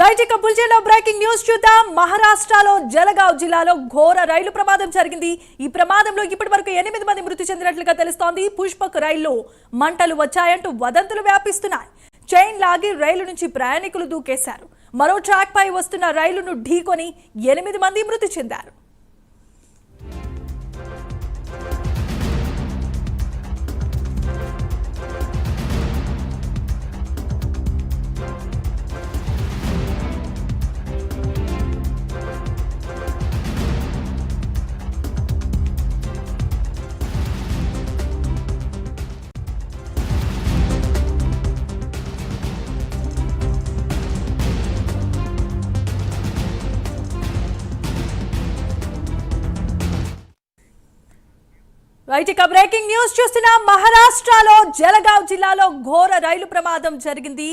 Right ఇక బులెటిన్లో breaking news చూద్దాం. మహారాష్ట్రలో జలగావ్ జిల్లాలో ఘోర రైలు ప్రమాదం జరిగింది. ఈ ప్రమాదంలో ఇప్పటివరకు 8 మంది మృతి చెందినట్లుగా తెలుస్తోంది. పుష్పక్ రైల్లో మంటలు వచ్చాయంటూ వదంతులు వ్యాపిస్తున్నాయి. చైన్ లాగి రైలు నుంచి ప్రయాణికులు దూకేశారు. మరో ట్రాక్ పై వస్తున్న రైలును ఢీకొని 8 మంది మృతి చెందారు. రైట్ ఇక బ్రేకింగ్ న్యూస్ చూస్తున్నా. మహారాష్ట్రలో జలగావ్ జిల్లాలో ఘోర రైలు ప్రమాదం జరిగింది.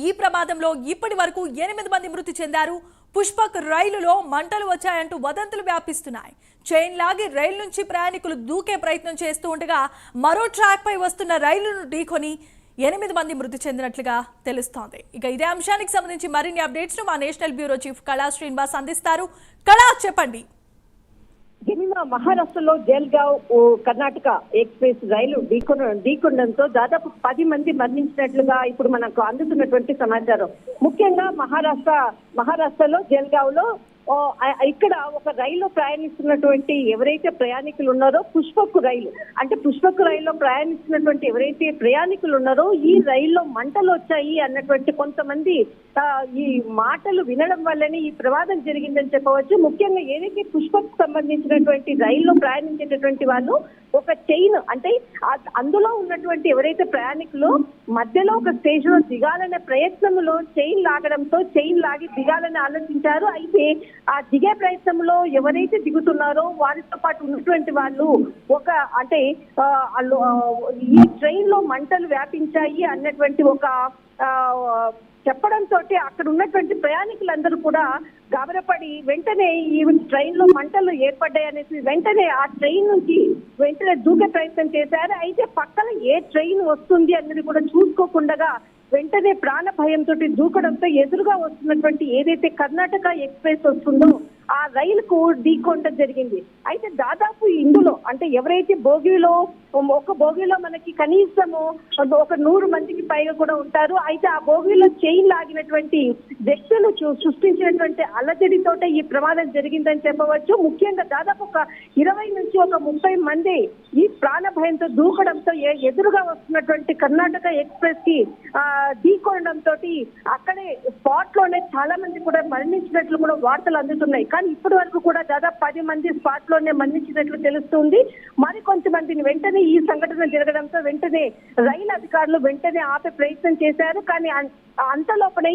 ఈ ప్రమాదంలో ఇప్పటి వరకు 8 మంది మృతి చెందారు. పుష్పక్ రైలులో మంటలు వచ్చాయంటూ వదంతులు వ్యాపిస్తున్నాయి. చైన్ లాగి రైలు నుంచి ప్రయాణికులు దూకే ప్రయత్నం చేస్తూ ఉండగా మరో ట్రాక్ పై వస్తున్న రైలును ఢీకొని 8 మంది మృతి చెందినట్లుగా తెలుస్తోంది. ఇక ఇదే అంశానికి సంబంధించి మరిన్ని అప్డేట్స్ ను మా నేషనల్ బ్యూరో చీఫ్ కళా శ్రీనివాస్ అందిస్తారు. కళా, చెప్పండి. మహారాష్ట్రలో జల్గావ్ కర్ణాటక ఎక్స్ప్రెస్ రైలు ఢీకొనడంతో దాదాపు 10 మంది మరణించినట్లుగా ఇప్పుడు మనకు అందుతున్నటువంటి సమాచారం. ముఖ్యంగా మహారాష్ట్రలో జల్గావ్ లో ఇక్కడ ఒక రైలు ప్రయాణిస్తున్నటువంటి ఎవరైతే ప్రయాణికులు ఉన్నారో పుష్పక్ రైల్లో ప్రయాణిస్తున్నటువంటి ఎవరైతే ప్రయాణికులు ఉన్నారో ఈ రైల్లో మంటలు వచ్చాయి అన్నటువంటి కొంతమంది ఈ మాటలు వినడం వల్లనే ఈ ప్రమాదం జరిగిందని చెప్పవచ్చు. ముఖ్యంగా ఏదైతే పుష్పక్ సంబంధించినటువంటి రైల్లో ప్రయాణించేటటువంటి వాళ్ళు ఒక చైన్ అంటే అందులో ఉన్నటువంటి ఎవరైతే ప్రయాణికులు మధ్యలో ఒక స్టేజ్ లో దిగాలనే ప్రయత్నంలో చైన్ లాగి దిగాలని ఆలోచించారు. అయితే ఆ దిగే ప్రయత్నంలో ఎవరైతే దిగుతున్నారో వారితో పాటు ఉన్నటువంటి వాళ్ళు ఈ ట్రైన్ లో మంటలు వ్యాపించాయి అన్నటువంటి ఒక చెప్పడంతో అక్కడ ఉన్నటువంటి ప్రయాణికులందరూ కూడా గాబరపడి వెంటనే ఈ ట్రైన్ లో మంటలు ఏర్పడ్డాయనేసి వెంటనే ఆ ట్రైన్ నుంచి దూకే ప్రయత్నం చేశారు. అయితే పక్కన ఏ ట్రైన్ వస్తుంది అన్నది కూడా చూసుకోకుండా వెంటనే ప్రాణ భయంతో దూకడంతో ఎదురుగా వస్తున్నటువంటి ఏదైతే కర్ణాటక ఎక్స్ప్రెస్ వస్తుందో ఆ రైలుకు ఢీకొనడం జరిగింది. అయితే దాదాపు ఇందులో అంటే ఎవరైతే ఒక బోగీలో మనకి కనీసము ఒక 100 మందికి పైగా కూడా ఉంటారు. అయితే ఆ బోగీలో చైన్ లాగినటువంటి వ్యక్తులు సృష్టించినటువంటి అలజడితోటే ఈ ప్రమాదం జరిగిందని చెప్పవచ్చు. ముఖ్యంగా దాదాపు ఒక 20 నుంచి ఒక 30 మంది ఈ ప్రాణ భయంతో దూకడంతో ఎదురుగా వస్తున్నటువంటి కర్ణాటక ఎక్స్ప్రెస్ కి ఢీకొనడంతో అక్కడే స్పాట్ లోనే చాలా మంది కూడా మరణించినట్లు కూడా వార్తలు అందుతున్నాయి. కానీ ఇప్పటి వరకు కూడా దాదాపు 10 మంది స్పాట్ లోనే మరణించినట్లు తెలుస్తుంది. మరికొంతమందిని వెంటనే ఈ సంఘటన జరగడంతో వెంటనే రైలు అధికారులు ఆపే ప్రయత్నం చేశారు. కానీ అంతలోపనే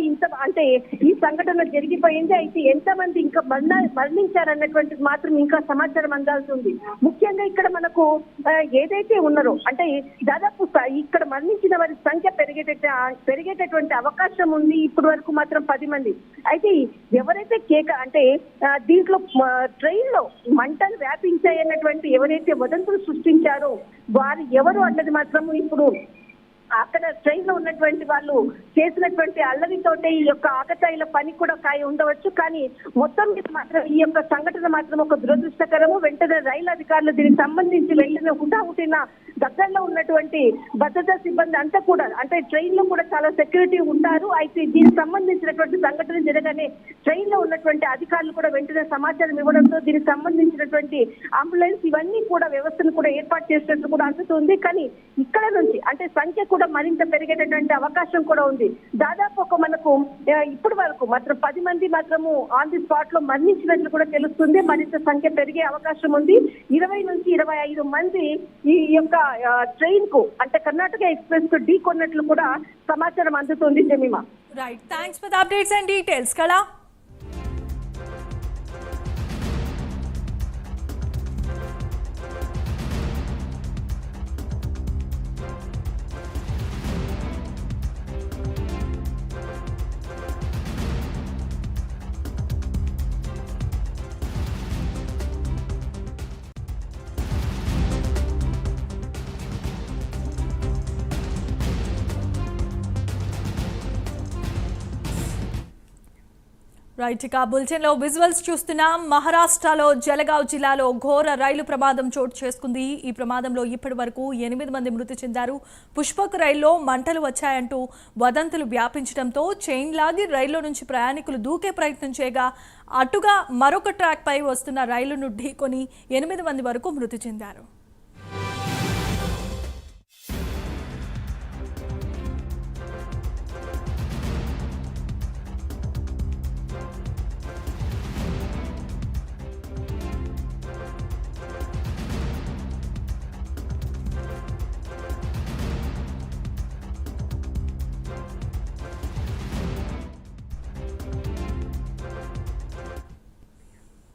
ఈ సంఘటన జరిగిపోయింది. అయితే ఎంతమంది ఇంకా మరణించారన్నటువంటిది మాత్రం ఇంకా సమాచారం అందాల్సి ఉంది. ముఖ్యంగా ఇక్కడ మనకు ఏదైతే ఉన్నారో అంటే దాదాపు ఇక్కడ మరణించిన వారి సంఖ్య పెరిగేటటువంటి అవకాశం ఉంది. ఇప్పటి వరకు మాత్రం 10 మంది. అయితే ఎవరైతే దీంట్లో ట్రైన్ లో మంటలు వ్యాపించాయన్నటువంటి ఎవరైతే వదంతులు సృష్టించారో వారు ఎవరు అన్నది మాత్రం ఇప్పుడు అక్కడ ట్రైన్ లో ఉన్నటువంటి వాళ్ళు చేసినటువంటి అల్లరితోటే ఈ యొక్క ఆకతాయిల పని కూడా ఉండవచ్చు. కానీ మొత్తం మీద మాత్రం ఈ యొక్క సంఘటన మాత్రం ఒక దురదృష్టకరము. వెంటనే రైలు అధికారులు దీనికి సంబంధించి వెంటనే హుటాహుటిన దగ్గరలో ఉన్నటువంటి భద్రతా సిబ్బంది అంతా కూడా అంటే ట్రైన్ లో కూడా చాలా సెక్యూరిటీ ఉంటారు. అయితే దీనికి సంబంధించినటువంటి సంఘటన జరగానే ట్రైన్ లో ఉన్నటువంటి అధికారులు కూడా వెంటనే సమాచారం ఇవ్వడంతో దీనికి సంబంధించినటువంటి అంబులెన్స్ ఇవన్నీ కూడా వ్యవస్థను కూడా ఏర్పాటు చేసినట్టు కూడా అందుతుంది. కానీ ఇక్కడ నుంచి అంటే సంఖ్య కూడా మరింత పెరిగేటటువంటి అవకాశం కూడా ఉంది. దాదాపు మనకు ఇప్పటి వరకు మాత్రం 10 మంది మాత్రము ఆన్ ది స్పాట్ లో మరణించినట్లు కూడా తెలుస్తుంది. మరింత సంఖ్య పెరిగే అవకాశం ఉంది. 20 నుంచి 25 మంది ఈ యొక్క ట్రైన్ కు అంటే కర్ణాటక ఎక్స్ప్రెస్ కు ఢీకొన్నట్లు కూడా సమాచారం అందుతుంది. Jemimah, right, thanks for the updates and details. కళా. రైట్, ఇక బులెటిన్ లో విజువల్స్ చూస్తున్నాం. మహారాష్ట్రలో జలగావ్ జిల్లాలో ఘోర రైలు ప్రమాదం చోటు చేసుకుంది. ఈ ప్రమాదంలో ఇప్పటి వరకు 8 మంది మృతి చెందారు. పుష్పక్ రైల్లో మంటలు వచ్చాయంటూ వదంతులు వ్యాపించడంతో చైన్ లాగి రైల్లో నుంచి ప్రయాణికులు దూకే ప్రయత్నం చేయగా అటుగా మరొక ట్రాక్ పై వస్తున్న రైలును ఢీకొని 8 మంది వరకు మృతి చెందారు.